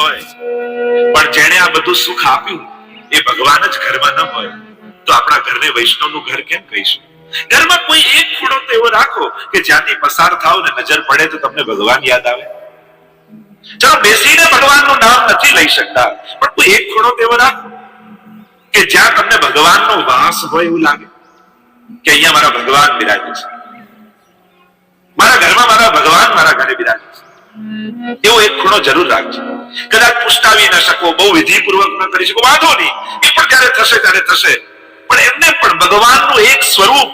હોય, પણ જેણે આ બધું સુખ આપ્યું એ ભગવાન જ ઘરમાં ન હોય તો આપણા ઘરને વૈષ્ણવનું ઘર કેમ કહીશું? ઘરમાં કોઈ એક ખૂણો તો એવો રાખો કે જ્યાંથી પસાર થાવ ને નજર પડે તો તમને ભગવાન યાદ આવે. ચાલો બેસીને ભગવાનનું નામ નથી લઈ શકતા, પણ કોઈ એક ખૂણો તો એવો રાખો કે જ્યાં તમને ભગવાનનો વાસ હોય એવું લાગે કે અહીંયા મારા ભગવાન બિરાજે છે, મારા ઘરમાં મારા ભગવાન મારા ઘરે બિરાજે છે. એવો એક ખૂણો જરૂર રાખજો. કદાચ પુષ્ટાવી ન શકો, બહુ વિધિપૂર્વક ન કરી શકો, વાંધો નહીં, એ પણ જ્યારે થશે ત્યારે થશે, પણ એમને પણ ભગવાનનું એક સ્વરૂપ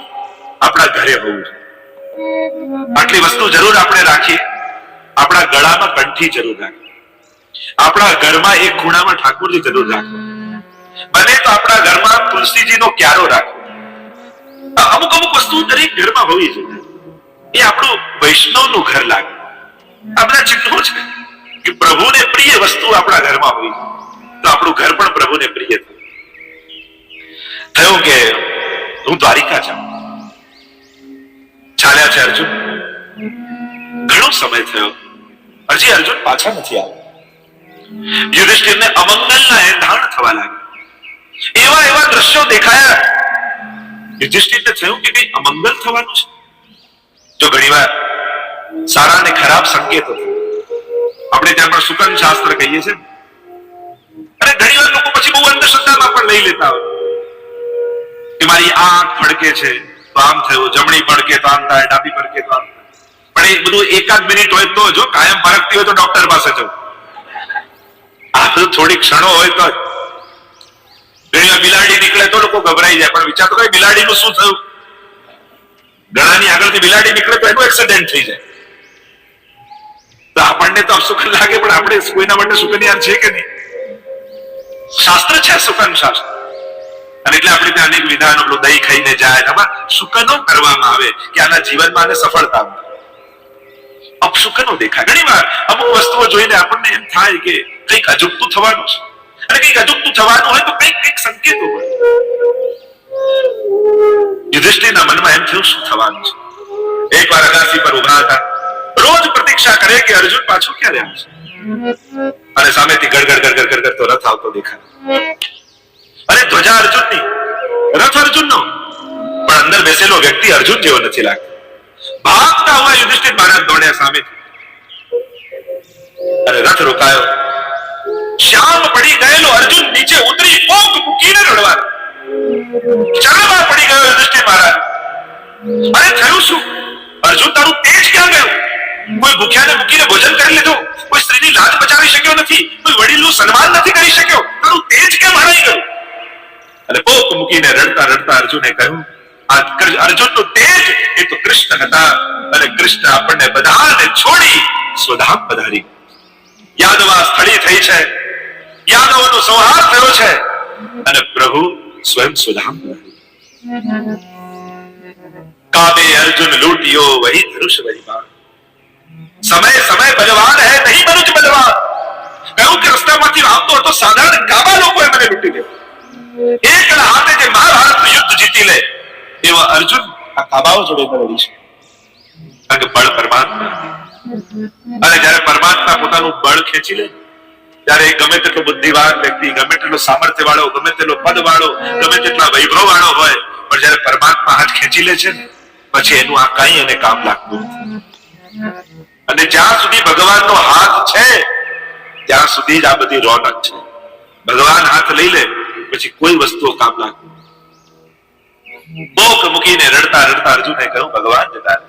આપણા ઘરે હોવું જોઈએ. આટલી વસ્તુ જરૂર આપણે રાખીએ. આપણા ગળામાં કંઠી જરૂર રાખીએ, આપણા ઘરમાં એક ખૂણામાં ઠાકોરજી જરૂર રાખો, બને તો આપણા ઘરમાં તુલસીજીનો ક્યારો રાખો. અમુક અમુક વસ્તુ દરેક ઘરમાં હોવી જોઈએ. એ આપણું વૈષ્ણવનું ઘર લાગે. આ બધા ચિહ્નો છે કે પ્રભુને પ્રિય વસ્તુ આપણા ઘરમાં હોય તો આપણું ઘર પણ પ્રભુને પ્રિય થયું. કે હું દ્વારિકા જાઉં, ચાલ્યા છે અર્જુન, ઘણો સમય થયો, હજી અર્જુન પાછા નથી આવ્યા. યુધિષ્ઠિરને અમંગલના એંધાણ થવા લાગ્યા. એવા એવા દ્રશ્યો દેખાયા. યુધિષ્ઠિરને થયું કે કઈ અમંગલ થવાનું છે. જો ઘણીવાર સારા અને ખરાબ સંકેતો આપણે ત્યાં પણ સુકન શાસ્ત્ર કહીએ છીએ, અને ઘણીવાર લોકો પછી બહુ અંધશ્રદ્ધામાં પણ લઈ લેતા હોય કે મારી આંખ ફડકે છે તો આમ થયું, જમણી ફડકે તો આમ થાય, ડાબી ફડકે તો આમ થાય. પણ એ બધું એકાદ મિનિટ હોય તો, જો કાયમ ફરકતી હોય તો ડોક્ટર પાસે જવું. આ બધું થોડી ક્ષણો હોય તો. ઘણીવાર બિલાડી નીકળે તો લોકો ગભરાઈ જાય, પણ વિચાર તો કઈ બિલાડીનું શું થયું? ઘણાની આગળથી બિલાડી નીકળે તો એનું એક્સિડન્ટ થઈ જાય તો આપણને તો અપસુકન લાગે, પણ આપણે કોઈના માટે સુકન્યાર છે કે નહીં? શાસ્ત્ર છે સુકન શાસ્ત્ર, અને એટલે આપણે ત્યાં અનેક વિધાનો, પેલું દહીં ખાઈને જાય, આમાં સુકનો કરવામાં આવે કે આના જીવનમાં આને સફળતા મળે. અપસુકનો દેખાય. ઘણીવાર અમુક વસ્તુઓ જોઈને આપણને એમ થાય કે કંઈક અજુગતું થવાનું છે, અને કંઈક અજુગતું થવાનું હોય તો કંઈક સંકેતો હોય. યુધિષ્ઠિરના મનમાં એમ થયું, શું થવાનું છે? એકવાર અગાસી પર ઉભા હતા, રોજ પ્રતીક્ષા કરે કે અર્જુન પાછો ક્યારે આવશે, અને સામેથી ગડગડ ગડગડ ગડગડ તો રથ આવતો દેખાય. અને ધ્વજા અર્જુનની, રથ અર્જુનનો, પણ અંદર બેસેલો વ્યક્તિ અર્જુન જેવો નથી લાગતો. ભાગતા હુઆ યુધિષ્ઠિર મહારાજ દોડ્યા સામેથી, અને રથ રોકાયો. શામ પડી ગયેલો અર્જુન નીચે ઉતરી પોક મૂકીને રડવા ચાલવા પડી ગયો યુધિષ્ઠિર મહારાજ. અરે થયું શું? અર્જુન, તારું તેજ ક્યાં ગયું? કોઈ ભૂખ્યાને મૂકીને ભોજન કરી લીધું, કોઈ સ્ત્રીની લાજ બચાવી શક્યો નથી, કોઈ વડીલનું સન્માન નથી કરી શક્યો, તારું તેજ કેમ હરાઈ ગયું? અને પોક મૂકીને રડતા રડતા અર્જુને કહ્યું, આ અર્જુનનું તેજ એ તો કૃષ્ણ હતા, અને કૃષ્ણ આપણને બધાને છોડી સ્વધામ પધારી. યાદવા સ્થળી થઈ છે, યાદવોનો સંહાર થયો છે, અને પ્રભુ સ્વયં સ્વધામ પધારી. काबे अर्जुन लूटियो वही धनुष बलिवान, समय समय बलवान है नहीं मनुज बलवान. કહ્યું કે રસ્તામાંથી આવતો હતો, સાધારણ કાબા લોકોએ મને લૂંટી લીધો. એકલા હાથે જે મહાભારતનું યુદ્ધ જીતી લે એવા અર્જુન આ કાબાઓ જોડે લડી છે. કારણ કે બળ પરમાત્મા, અને જ્યારે પરમાત્મા પોતાનું બળ ખેંચી લે ત્યારે ગમે તેટલો બુદ્ધિવાન વ્યક્તિ, ગમે તેટલો સામર્થ્ય વાળો, ગમે તેટલો પદ વાળો, ગમે તેટલા વૈભવ વાળો હોય, પણ જ્યારે પરમાત્મા હાથ ખેંચી લે છે ને પછી એનું આ કઈ એને કામ લાગતું નથી. અને જ્યાં સુધી ભગવાનનો હાથ છે ત્યાં સુધી જ આ બધી રોનક છે. ભગવાન હાથ લઈ લે પછી કોઈ વસ્તુઓ કામ લાગતું. બોક મૂકીને રડતા રડતા અર્જુને કહ્યું, ભગવાન જતા રહે.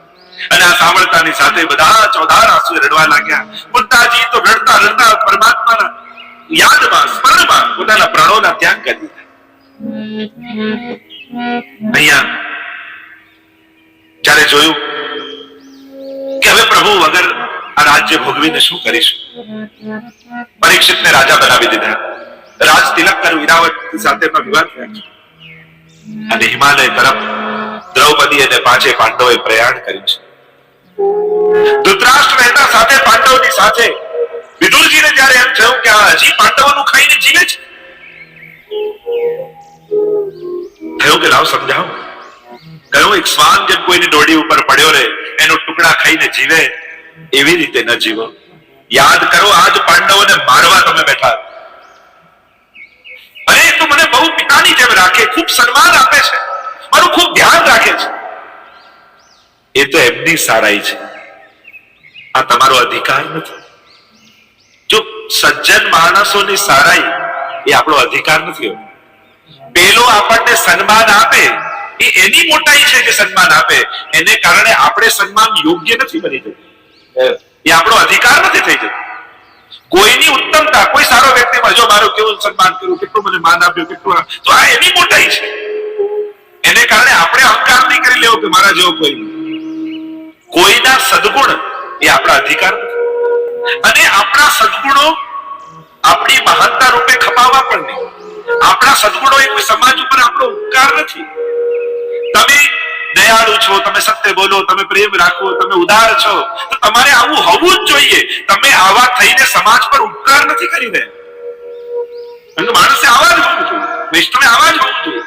અને આ સાંભળતાની સાથે બધા ચોધાર આંસુ રડવા લાગ્યા. બુદ્ધાજી તો રડતા રડતા પરમાત્માના યાદમાં, સ્મરણમાં પોતાના પ્રાણોના ત્યાગ કરી દીધા. અહીંયા જ્યારે જોયું કે હવે પ્રભુ વગર આ રાજ્ય ભોગવીને શું કરીશું, પરીક્ષિતને રાજા બનાવી દીધા. રાજ તિલક કર્યું, ઈરાવત સાથે વિવાદ થયા, અને હિમાલય તરફ દ્રૌપદી અને 5 પાંડવોએ પ્રયાણ કર્યું છે. ધૃતરાષ્ટ્ર રહેતા સાથે પાંડવોની સાથે. વિદુરજીને જ્યારે એમ થયું કે આ હજી પાંડવોનું ખાઈને જીવે છે, થયું કે લાવ સમજાવો. કહ્યું, એક શ્વાન જેમ કોઈની ડોડી ઉપર પડ્યો રહે, એનો ટુકડા ખાઈને જીવે, એવી રીતે ન જીવો. યાદ કરો, આજ પાંડવોને મારવા તમે બેઠા. અરે તો મને બહુ પિતાની જેમ રાખે, ખૂબ સન્માન આપે છે, મારું ખૂબ ધ્યાન રાખે છે. એ તો એમની સારાઈ છે, આ તમારો અધિકાર નથી. જો સજ્જન માણસોની સારાઈ એ આપણો અધિકાર નથી. પેલો આપણને સન્માન આપે એ એની મોટાઈ છે કે સન્માન આપે, એને કારણે આપણે સન્માન યોગ્ય નથી બની જતું, એ આપણો અધિકાર નથી થઈ જતો. કોઈની ઉત્તમતા, કોઈ સારો વ્યક્તિમાં જો મારું કેવું સન્માન કર્યું, કેટલું મને માન આપ્યું, કેટલું, તો આ એની મોટાઈ છે. એને કારણે આપણે અહંકાર નહીં કરી લેવો કે મારા જેવો કોઈ નહીં. કોઈના સદગુણ એ આપણા અધિકાર નથી, અને આપણા સદગુણો આપણી મહાનતા રૂપે ખપાવવા પણ નહીં. આપણા સદગુણો એ કોઈ સમાજ ઉપર આપણો ઉપકાર નથી. તમે દયાળુ છો, તમે સત્ય બોલો, તમે પ્રેમ રાખો, તમે ઉદાર છો, તો તમારે આવું હોવું જ જોઈએ. તમે આવા થઈને સમાજ પર ઉપકાર નથી કરી રહ્યા. માણસે આવા જ હોવું જોઈએ, વૈષ્ણવે આવા જ હોવું જોઈએ.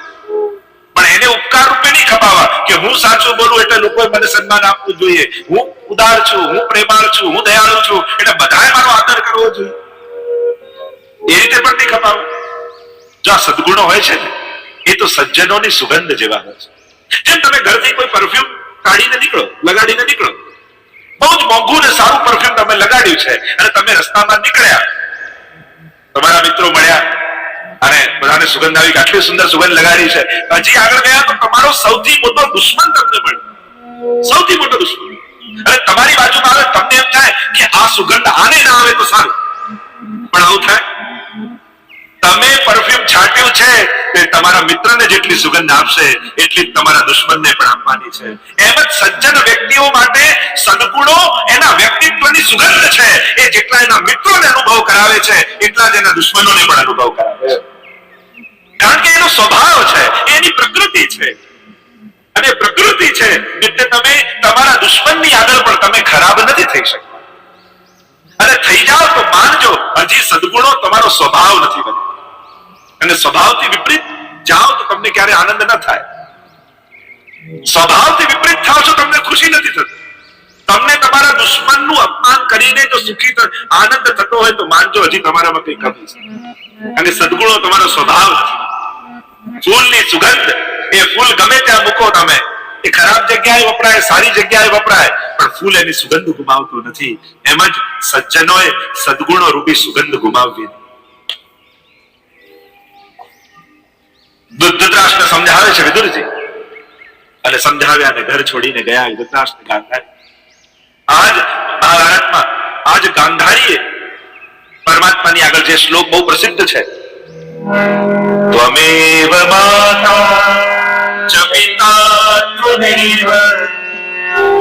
પણ એને ઉપકાર રૂપે નહીં ખપાવા કે હું સાચું બોલું એટલે લોકોએ મને સન્માન આપવું જોઈએ, હું ઉદાર છું, હું પ્રેમાળ છું, હું દયાળુ છું એટલે બધાએ મારો આદર કરવો જોઈએ, એ રીતે પણ નહીં ખપાવા. જો આ સદગુણો હોય છે ને, એ તો સજ્જનોની સુગંધ જેવા હોય છે. જેમ તમે ઘરથી કોઈ પરફ્યુમ કાઢીને નીકળો, લગાડીને નીકળો, બહુ જ મોંઘું ને સારું પરફ્યુમ તમે લગાડ્યું છે, અને તમે રસ્તામાં નીકળ્યા, તમારા મિત્રો મળ્યા અને બધાને સુગંધ આવી, આટલી સુંદર સુગંધ લગાડી છે, હજી આગળ ગયા તો તમારો સૌથી મોટો દુશ્મન તમને મળે, સૌથી મોટો દુશ્મન. અને તમારી બાજુમાં આવે, તમને એમ થાય કે આ સુગંધ આને ના આવે તો સારું, પણ આવું થાય. તમે પરફ્યુમ છાંટ્યું છે તે તમારા મિત્રને જેટલી સુગંધ આપશે એટલી જ તમારા દુશ્મનને પણ આપવાની છે. એમ જ સજ્જન વ્યક્તિઓ માટે સદગુણો એના વ્યક્તિત્વની સુગંધ છે, એ જેટલા એના મિત્રોને અનુભવ કરાવે છે એટલા જ એના દુશ્મનોને પણ અનુભવ કરાવે છે. કારણ કે એનો સ્વભાવ છે, એની પ્રકૃતિ છે, અને પ્રકૃતિ છે એટલે તમે તમારા દુશ્મનની આગળ પણ તમે ખરાબ નથી થઈ શકતા. અને થઈ જાઓ તો માનજો, હજી સદગુણો તમારો સ્વભાવ નથી બન્યો, અને સ્વભાવથી વિપરીત જાઓ તો તમને ક્યારે આનંદ ન થાય. સ્વભાવથી વિપરીત થાવ છો તમને ખુશી નથી થતી. તમને તમારા દુશ્મનનું અપમાન કરીને જો સુખી આનંદ થતો હોય તો માનજો હજી તમારામાં કઈ કમી છે, અને સદગુણો તમારો સ્વભાવ નથી. ફૂલની સુગંધ, એ ફૂલ ગમે ત્યાં મૂકો તમે, એ ખરાબ જગ્યાએ વપરાય, સારી જગ્યાએ વપરાય, પણ ફૂલ એની સુગંધ ગુમાવતું નથી. એમ જ સજ્જનોએ સદગુણો રૂપી સુગંધ ગુમાવવી. ધૃતરાષ્ટ્ર સમજાવે છે વિદુરજી, અને સમજાવ્યા અને ઘર છોડીને ગયા ધૃતરાષ્ટ્ર ગાંધારી. આજ મહાભારતમાં આજ ગાંધારીએ પરમાત્માની આગળ જે શ્લોક બહુ પ્રસિદ્ધ છે, ત્વમેવ માતા ચ પિતા ત્વમેવ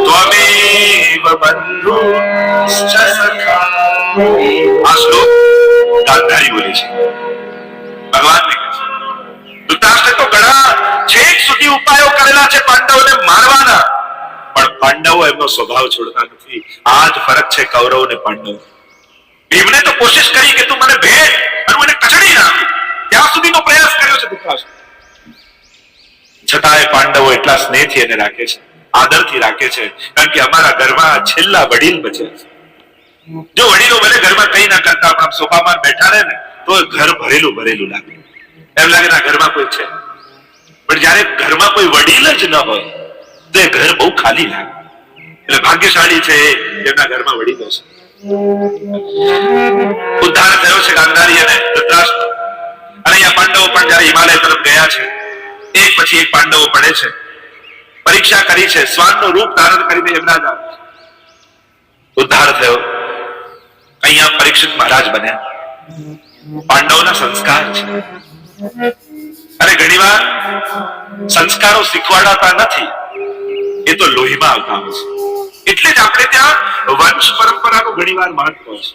ત્વમેવ બંધુશ્ચ સખા. આ શ્લોક ગાંધારી બોલી છે, ભગવાન ને. ધૃતરાષ્ટ્ર તો ઘણા છેક સુધી ઉપાયો કરેલા છે પાંડવોને મારવાના, પણ પાંડવો એમનો સ્વભાવ છોડતા નથી. આ જ ફરક છે કૌરવ અને પાંડવ. ભીમને તો કોશિશ કરી કે તું મને ભેટ અને મને કચડી નાખ, ત્યાં સુધીનો પ્રયાસ કર્યો છે ધૃતરાષ્ટ્ર. છતાંય પાંડવો એટલા સ્નેહથી એને રાખે છે, આદરથી રાખે છે, કારણ કે અમારા ઘરમાં છેલ્લા વડીલ બચ્યા છે. જો વડીલો ભલે ઘરમાં કઈ ના કરતા પણ સોફામાં બેઠા રહે ને તો ઘર ભરેલું ભરેલું લાગે, એમ લાગે ના ઘરમાં કોઈ છે. પણ જયારે ઘરમાં કોઈ વડીલ જ ન હોય તો એ ઘર બહુ ખાલી લાગે. એટલે ભાગ્યશાળી છે જેમના ઘરમાં વડીલો છે. ઉદ્ધાર થયો છે ગાંધારી અને ધૃતરાષ્ટ્ર. અને અહીંયા પાંડવો પણ જયારે હિમાલય તરફ ગયા છે, એક પછી એક પાંડવો પડે છે, પરીક્ષા કરી છે, શ્વાનનું રૂપ ધારણ કરીને યમરાજ આવે છે. ઉદ્ધાર થયો, અહીંયા પરીક્ષિત મહારાજ બન્યા. પાંડવોના સંસ્કાર છે, અને ઘણીવાર સંસ્કારો શીખવાડાતા નથી, એ તો લોહીમાં આવતા હોય છે. એટલે જ આપણે ત્યાં વંશ પરંપરાનું ઘણીવાર મહત્વ છે,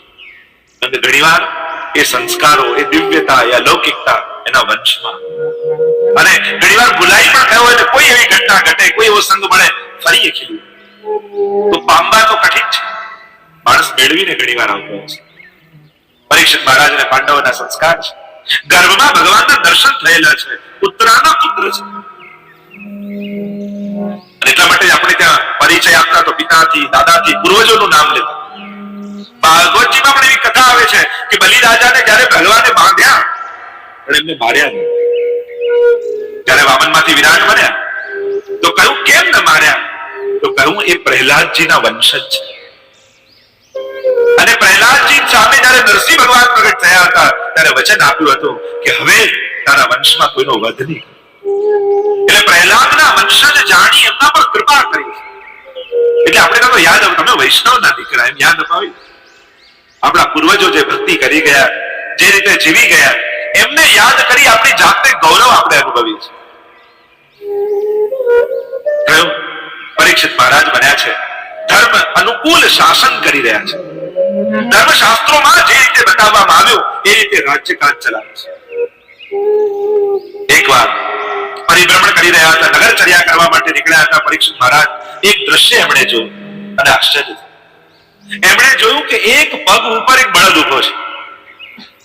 અને ઘણીવાર એ સંસ્કારો, એ દિવ્યતા, એ અલૌકિકતા એના વંશમાં. અને ઘણીવાર ભૂલાઈ પણ ગયો હોય, કોઈ એવી ઘટના ઘટે, કોઈ એવો સંગ મળે, ફરી એ ખીલું તો પામવા તો કઠિન છે. માણસ મેળવીને ઘણીવાર આવતો હોય છે. પરીક્ષિત મહારાજ અને પાંડવોના સંસ્કાર છે. ગર્ભમાં ભગવાનના દર્શન થયેલા છે, પુત્રના પુત્ર છે. અને એટલા માટે આપણે ત્યાં પરિચય આપતા તો પિતાથી, દાદાથી, પૂર્વજોનું નામ લેતા. ભાગવતજીમાં કે બલિરાજાને જ્યારે ભગવાને બાંધ્યા પણ એમને માર્યા નહીં. જ્યારે વામનમાંથી વિરાટ બન્યા તો કહ્યું કેમ ન માર્યા? તો કહ્યું એ પ્રહલાદજીના વંશજ છે. અને પ્રહલાદજી સામે જ્યારે નરસિંહ ભગવાન પ્રગટ થયા હતા ત્યારે વચન આપ્યું હતું કે હવે તારા વંશમાં કોઈનો વધ નહીં. એટલે પ્રહલાદના વંશજ જાણી એમના પર કૃપા કરી. એટલે આપણે તો યાદ તમે વૈષ્ણવના દીકરા એમ યાદ અપાવી. આપણા પૂર્વજો જે ભક્તિ કરી ગયા, જે રીતે જીવી ગયા, એમને યાદ કરી આપણી જાતને ગૌરવ આપણે અનુભવીએ છીએ. કયું પરીક્ષિત મહારાજ બન્યા છે, ધર્મ અનુકૂળ શાસન કરી રહ્યા છે. ધર્મશાસ્ત્રોમાં જે રીતે બતાવવામાં આવ્યું એ રીતે રાજ્યકાજ ચલાવે છે. એકવાર પરિભ્રમણ કરી રહ્યા હતા, નગરચર્યા કરવા માટે નીકળ્યા હતા પરીક્ષિત મહારાજ. એક દ્રશ્ય એમણે જોયું અને આશ્ચર્ય. એમણે જોયું કે એક પગ ઉપર એક બળદ ઉભો છે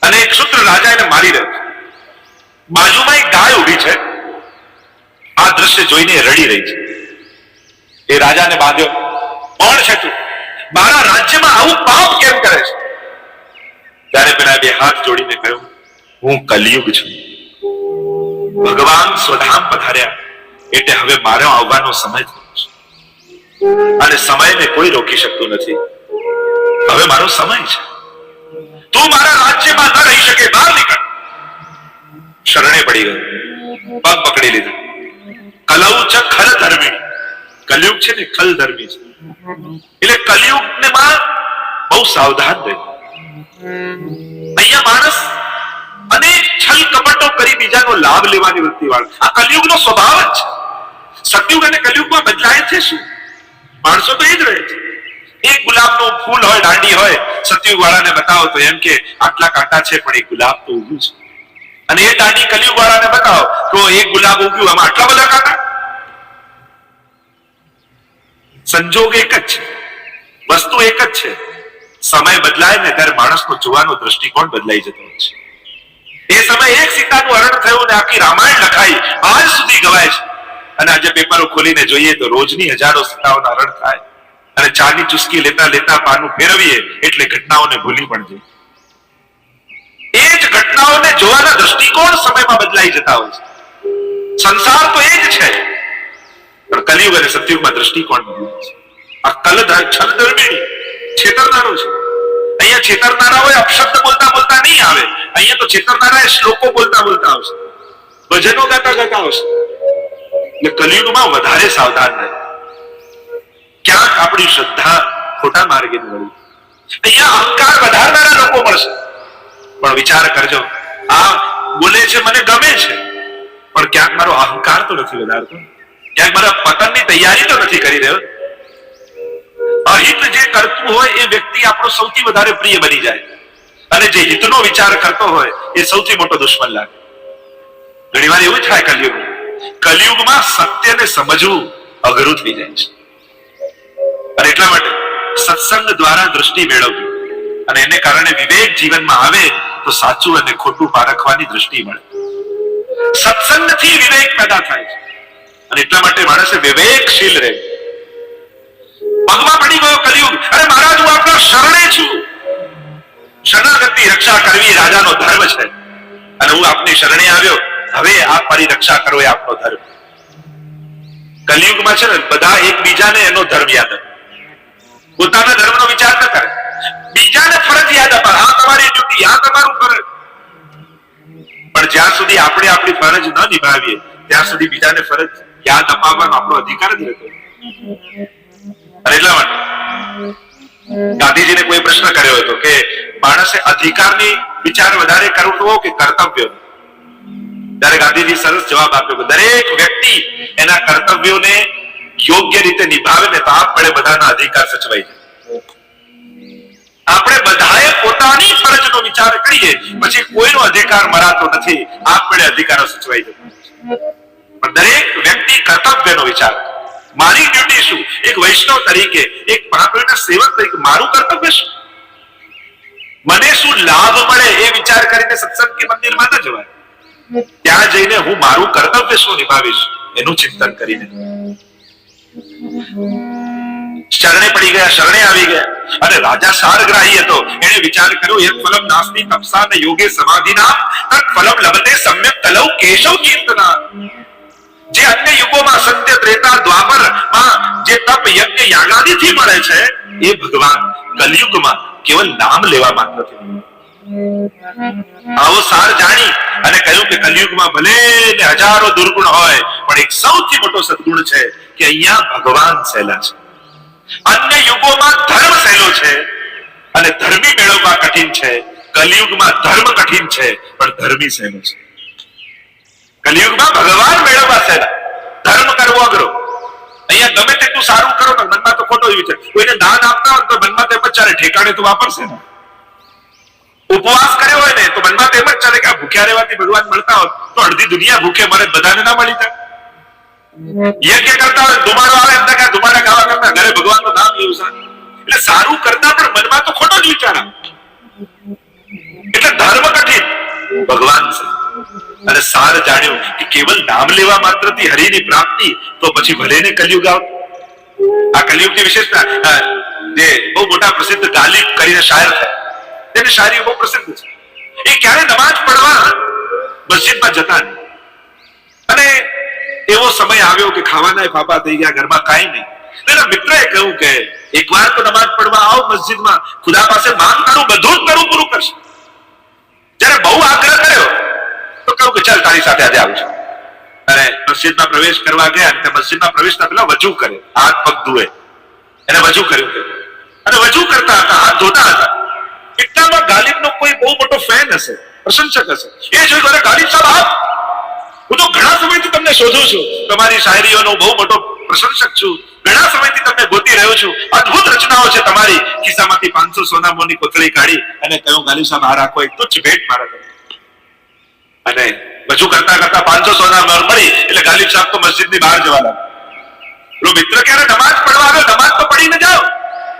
અને એક શૂદ્ર રાજા એને મારી રહ્યો છે. બાજુમાં એક ગાય ઊભી છે. આ દ્રશ્ય જોઈને રડી રહી છે. એ રાજાને બાંધ્યો, કોણ છે તું? મારા રાજ્યમાં આવું પાપ કેમ કરે છે? ત્યારે પેલા બે હાથ જોડીને કહ્યું, હું કલિયુગ છું. ભગવાન સ્વધામ પધાર્યા એટલે હવે મારો આવવાનો સમય થયો છે અને સમયને કોઈ રોકી શકતું નથી. હવે મારો સમય છે. તું મારા રાજ્યમાં ન રહી શકે, બહાર નીકળ. શરણે પડી ગયો, પગ પકડી લીધો. કલૌ ચ ખલ ધર્મી. કલયુગ છે ને ખલ ધર્મી છે. એટલે કલયુગ ને માં બહુ સાવધાન રહેવું. અહીંયા માણસ અનેક છલ કપટો કરી બીજાનો લાભ લેવાની વૃત્તિ વાળો. આ કલયુગનો સ્વભાવ જ છે. સતયુગ અને કલયુગમાં બદલાય છે શું? માણસો તો એ જ રહે છે. એક ગુલાબનું ફૂલ હોય, દાંડી હોય, સતયુગ વાળાને બતાવો તો એમ કે આટલા કાંટા છે પણ એક ગુલાબ તો ઉગ્યું છે. અને એ દાંડી કલયુગ વાળાને બતાવો તો એક ગુલાબ ઉગ્યું, આમાં આટલા બધા કાંટા. સંજોગ એક જ છે, વસ્તુ એક જ છે. સમય બદલાય ને ત્યારે માણસનો જોવાનો દ્રષ્ટિકોણ બદલાઈ જતો હોય છે. એ સમય એક સીતાનું હરણ થયું ને આખી રામાયણ લખાઈ, આજ સુધી ગવાય છે. અને આજે પેપરો ખોલીને જોઈએ તો રોજની હજારો સીતાઓના હરણ થાય અને ચાની ચુસ્કી લેતા લેતા પાનું ફેરવીએ એટલે ઘટનાઓને ભૂલી પણ જઈએ. એ જ ઘટનાઓને જોવાના દ્રષ્ટિકોણ સમયમાં બદલાઈ જતા હોય છે. સંસાર તો એ જ છે પણ કલિયુગ અને સતયુગમાં દ્રષ્ટિકોણ બદલાય છે. આ છલ ધર્મી છેતરનારો છે. અહીંયા છેતરનારા હોય અપશબ્દ બોલતા બોલતા નહીં આવે. અહીંયા તો છેતરનારા શ્લોકો બોલતા બોલતા આવશે, ભજનો ગાતા ગાતા આવશે. એટલે કલિયુગમાં વધારે સાવધાન રહે. ક્યાંક આપણી શ્રદ્ધા ખોટા માર્ગે વળી. અહીંયા અહંકાર વધારનારા લોકો મળશે. પણ વિચાર કરજો, આ બોલે છે મને ગમે છે પણ ક્યાંક મારો અહંકાર તો નથી વધારતો, ક્યાંક મારા પતનની તૈયારી તો નથી કરી રહ્યો. અહિત જે કરતું હોય એ વ્યક્તિ આપણો સૌથી વધારે પ્રિય બની જાય અને જે હિતનો વિચાર કરતો હોય એ સૌથી મોટો દુશ્મન લાગે. ઘણી વાર એવું થાય કલિયુગમાં. કલિયુગમાં સત્યને સમજવું અઘરું થઈ જાય છે. અને એટલા માટે સત્સંગ દ્વારા દૃષ્ટિ મેળવવી અને એને કારણે વિવેક જીવનમાં આવે તો સાચું અને ખોટું પારખવાની દૃષ્ટિ મળે. સત્સંગથી વિવેક પેદા થાય છે અને એટલા માટે માણસે વિવેકશીલ રહે. પગમાં પડી ગયો કલિયુગ, અરે મહારાજ હું આપના શરણે છું. શરણાગતિ રક્ષા કરવી રાજાનો ધર્મ છે અને હું આપની શરણે આવ્યો, હવે આપ મારી રક્ષા કરો એ આપનો ધર્મ. કલિયુગમાં છે ને બધા એકબીજાને એનો ધર્મ યાદ આપે, પોતાના ધર્મનો વિચાર ન કરે, બીજાને ફરજ યાદ અપાવે. આ તમારી ડ્યુટી, આ તમારું ફરજ. પણ જ્યાં સુધી આપણે આપણી ફરજ ન નિભાવીએ ત્યાં સુધી બીજાને ફરજ યાદ અપાવવાનો આપણો અધિકાર જ રહેતો. અને એટલા માટે ગાંધીજીને કોઈ પ્રશ્ન કર્યો હતો કે માણસે અધિકારની વિચાર વધારે કરવો કે કર્તવ્ય? ત્યારે ગાંધીજી સરસ જવાબ આપ્યો કે દરેક વ્યક્તિ એના કર્તવ્યોને યોગ્ય રીતે નિભાવે ને તો આપમેળે બધાના અધિકાર સચવાઈ જાય. આપણે બધાએ પોતાની ફરજનો વિચાર કરીએ પછી કોઈનો અધિકાર મરાતો નથી, આપમેળે અધિકારો સચવાઈ જાય. પણ દરેક વ્યક્તિ કર્તવ્યનો વિચાર, મારી ડ્યુટી શું? એક વૈષ્ણવ તરીકે, એક મહાપ્રભુના સેવક તરીકે મારું કર્તવ્ય શું? મને શું લાભ મળે એ વિચાર કરીને સત્સંગ કે મંદિરમાં ન જવાય. ત્યાં જઈને હું મારું કર્તવ્ય શું નિભાવીશ એનું ચિંતન કરીને. શરણે પડી ગયા, શરણે આવી ગયા. અને રાજા સારગ્રાહી હતો. એને વિચાર કર્યો, યત ફલમ નાસ્તિ તપસા ન યોગે સમાધિના તત ફલમ લભતે સમ્યક તલૌ કેશવ કીર્તના. જે અન્ય યુગોમાં સત્ય ત્રેતા દ્વાપરમાં જે તપ યજ્ઞ યાગાદિથી મળે છે, એ ભગવાન કલિયુગમાં કેવલ નામ લેવા માત્રથી. આવો સાર જાણી અને કહ્યું કે કલિયુગમાં ભલે ને હજારો દુર્ગુણ હોય, પણ એક સૌથી મોટો સદગુણ છે કે અહીંયા ભગવાન સહેલા છે. અન્ય યુગોમાં ધર્મ સહેલો છે અને ધર્મી મેળવવા કઠિન છે. કલિયુગમાં ધર્મ કઠિન છે પણ ધર્મી સહેલો છે. કલિયુગમાં ભગવાન મેળવવા સહેલા, ધર્મ કરવો અઘરો. અહીંયા ગમે તેટલું સારું કરો તો મનમાં તો ખોટો વિચાર. કોઈને દાન આપતા હોય તો મનમાં તેમ જ ચાલે, ઠેકાણે તો વાપરશે ને. ઉપવાસ કર્યો હોય ને તો મનમાં તેમ જ ચાલે કે આ ભૂખ્યા રહેવાથી ભગવાન મળતા હોત તો અડધી દુનિયા ભૂખે મરે, બધાને ના મળી જાય. યજ્ઞ કરતા હોય, ધુમાડો આવે એમ કે ધુમાડા ખાવા કરતા ઘરે ભગવાનનું નામ લેવું સારું. એટલે સારું કરતા પણ મનમાં તો ખોટો જ વિચાર આવે. એટલે ધર્મ કઠિન, ભગવાન છે. અને સાર જાણ્યું કે કેવલ નામ લેવા માત્રથી હરિની પ્રાપ્તિ, તો પછી ભલે ને કલિયુગ આવે. આ કલિયુગની વિશેષતા, જે બહુ મોટા પ્રસિદ્ધ ગાલિબ કરીને શાયર છે, તેની શાયરી બહુ પ્રસિદ્ધ છે. એ ક્યારે નમાજ પડવા મસ્જિદમાં જતા નહીં. અને એવો સમય આવ્યો કે ખાવાના ફાફા થઈ ગયા, ઘરમાં કાંઈ નહીં. એના મિત્રએ કહ્યું કે એકવાર તો નમાજ પડવા આવ મસ્જિદમાં, ખુદા પાસે માંગ કરું, બધું જ કરું, પૂરું કરશે. જ્યારે બહુ આગ્રહ કર્યો તો કહ્યું કે ચાલ તારી સાથે આજે આવું છું. અને મસ્જિદમાં પ્રવેશ કરવા ગયા અને મસ્જિદમાં પ્રવેશતા પહેલા વજૂ કરે, હાથ પગ ધુએ. એને વજૂ કર્યું અને વજૂ કરતા હતા, હાથ ધોતા હતા. એટલામાં ગાલિબનો કોઈ બહુ મોટો ફેન હશે, પ્રશંસક હશે. એ જોઈ ગયો, ગાલિબ સાહેબ આપ, હું તો ઘણા સમયથી તમને શોધું છું, તમારી શાયરીઓનો બહુ મોટો પ્રશંસક છું, ઘણા સમયથી તમને ગોતી રહ્યો છું, અદ્ભુત રચનાઓ છે તમારી. ખિસ્સામાંથી 500 સોના મોની કોથળી કાઢી અને કહ્યું, ગાલિબ સાહેબ આ રાખો, એક તુચ્છ ભેટ મારા તમને. અને વજૂ કરતા કરતા 500 સોના મોર મળી એટલે ગાલિબ સાહેબ તો મસ્જિદની બહાર જવા લાગ્યા. મિત્ર ક્યારે નમાજ પડવા આવ્યો, નમાજ તો પढ़ी न जाओ.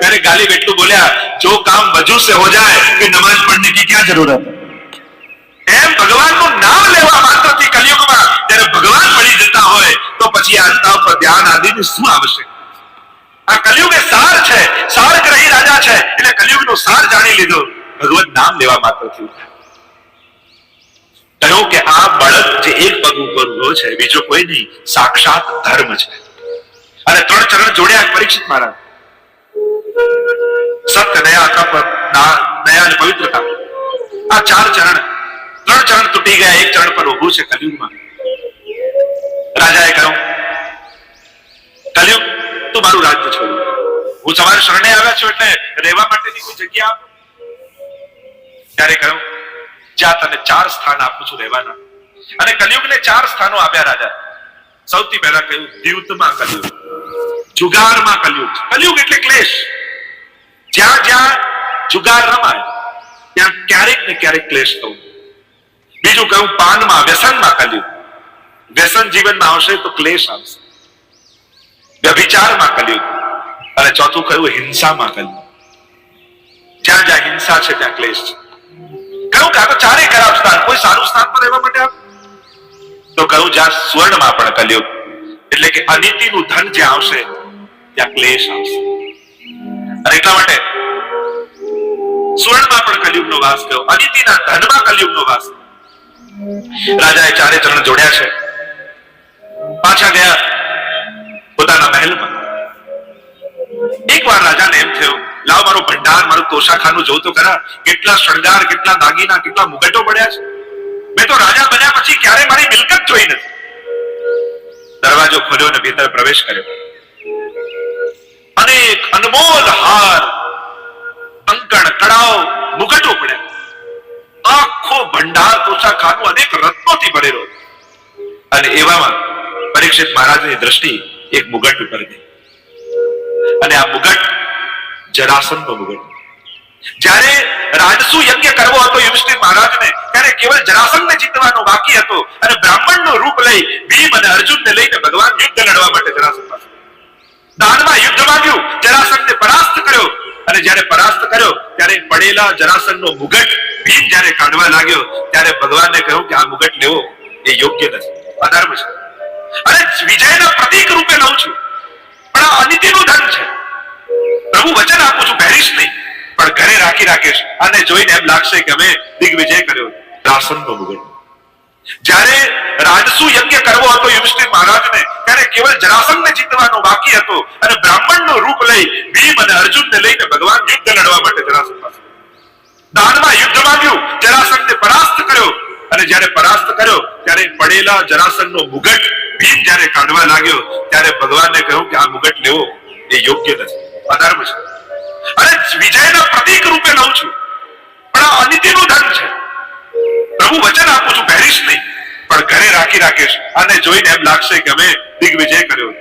ત્યારે ગાલિબ એટલું બોલ્યા, જો કામ વજू से हो जाए कि नमाज पढ़ने की क्या जरूरत है. એમ ભગવાનનું નામ લેવા માત્રથી કલિયુગમાં જ્યારે ભગવાન મળી જતા હોય તો પછી આ તપ ધ્યાન આદિની શું આવશ્યક. આ કલિયુગ એ સાર છે, સારગ્રહી રાજા છે. એટલે કલિયુગનો સાર જાણી લીધો, ભગવત નામ લેવા માત્રથી. કહ્યું કે આ બળદ જે એક પગ ઉપર ઉભો છે, બીજો કોઈ નહીં, સાક્ષાત ધર્મ છે. અને 3 ચરણ જોડ્યા પરીક્ષિત મહારાજ. સત્ય, દયા, તપ, દયા અને પવિત્રતા. આ 4 ચરણ, 3 ચરણ તૂટી ગયા, એક ચરણ પર ઉભું છે કલિયુગમાં. રાજાએ કહ્યું, કલિયુગ તું મારું રાજ્ય છોડ, હું તમારી શરણે આવ્યા છું એટલે રહેવા માટેની કોઈ જગ્યા આપો. ત્યારે કહ્યું, જ્યાં તને 4 સ્થાન આપું છું રહેવાના. અને કલિયુગને 4 સ્થાનો આપ્યા રાજા. સૌથી પહેલા કહ્યું, દ્યુતમાં કલિયુગ, જુગારમાં કલિયુગ. કલિયુગ એટલે ક્લેશ. જ્યાં જ્યાં જુગાર રમાય ત્યાં ક્યારેક ને ક્યારેક ક્લેશ થવું. બીજું કહ્યું, પાનમાં, વ્યસનમાં કલિયુગ. વ્યસન જીવનમાં આવશે તો ક્લેશ આવશે. વ્યભિચારમાં કલિયુગ. અને ચોથું કહ્યું, હિંસામાં કલિયુગ. જ્યાં જ્યાં હિંસા છે ત્યાં ક્લેશ છે. કહ્યું કે આ તો 4 ખરાબ સ્થાન, કોઈ સારું સ્થાન પર રહેવા માટે આપ. તો કહ્યું, જ્યાં સ્વર્ણમાં પણ કલિયુગ, એટલે કે અનિતિનું ધન જ્યાં આવશે ત્યાં ક્લેશ આવશે. અને એટલા માટે સ્વર્ણમાં પણ કલિયુગનો વાસ થયો, અનિતિના ધનમાં કલિયુગનો વાસ. રાજાએ 4 ચરણ જોડ્યા છે, પાછા ગયા પોતાના મહેલમાં. એકવાર રાજાને એમ થયું, લાવ મારો ભંડાર, મારું તોશાખાનું જોઉં તો ખરા, કેટલા શણગાર, કેટલા દાગીના, કેટલા મુગટો પડ્યા છે. મેં તો રાજા બન્યા પછી ક્યારે મારી મિલકત જોઈ નથી. દરવાજો ખોલ્યો અને ભીતર પ્રવેશ કર્યો. અનેક અનમોલ હાર, કંકણ, કડાઓ, મુગટો પડ્યા. આખો ભંડાર તોશાખાનું અનેક રત્નોથી ભરેલો. અને એવામાં પરીક્ષિત મહારાજની દ્રષ્ટિ એક મુગટ ઉપર ગઈ. અને આ મુગટ જરાસંધનો મુગટ. જ્યારે રાજસુ યજ્ઞ કરવો હતો યુધિષ્ઠિર મહારાજને, ત્યારે કેવળ જરાસંધને જીતવાનો બાકી હતો. અને બ્રાહ્મણનું રૂપ લઈ ભીમ અને અર્જુનને લઈને ભગવાન યુદ્ધ લડવા માટે જરાસંધ પાસે દાનમાં યુદ્ધ માંગ્યું, જરાસંધને પરાસ્ત કર્યો. અને જ્યારે પરાસ્ત કર્યો ત્યારે પડેલા જરાસંધનો મુગટ ભીમ જ્યારે કાઢવા લાગ્યો ત્યારે ભગવાનને કહ્યું કે આ મુગટ લેવો એ યોગ્ય નથી, અધર્મ છે. અને વિજયના પ્રતીક રૂપે લઉં છું, પણ આ અનિતિનું ધન છે. પ્રભુ વચન આપું છું પહેરીશ નહીં, પણ ઘરે રાખી રાખીશ. અને જોઈને એમ લાગશે કે અમે દિગ્વિજય કર્યો. રાસનનો મુગટ. જ્યારે રાજસુ યજ્ઞ કરવો હતો યુધિષ્ઠિર મહારાજને, ત્યારે કેવળ જરાસંઘને જીતવાનો બાકી હતો અને બ્રાહ્મણનું રૂપ લઈ ભીમ અને અર્જુનને લઈને ભગવાન યુદ્ધ લડવા માટે જરાસંઘ પાસે દાનમાં યુદ્ધ માંગ્યું. જરાસંઘને પરાસ્ત કર્યો અને જ્યારે પરાસ્ત કર્યો ત્યારે પડેલા જરાસંઘનો મુગટ ભીમ જ્યારે કાઢવા લાગ્યો ત્યારે ભગવાનને કહ્યું કે આ મુગટ લેવો એ યોગ્ય નથી, અધર્મ છે. અને વિજયના પ્રતીક રૂપે લઉં છું, પણ આ અનિતિનું ધન છે. પ્રભુ વચન આપું છું પહેરીશ નહીં, પણ ઘરે રાખી રાખીશ. અને જોઈને એમ લાગશે કે અમે દિગ્વિજય કર્યો.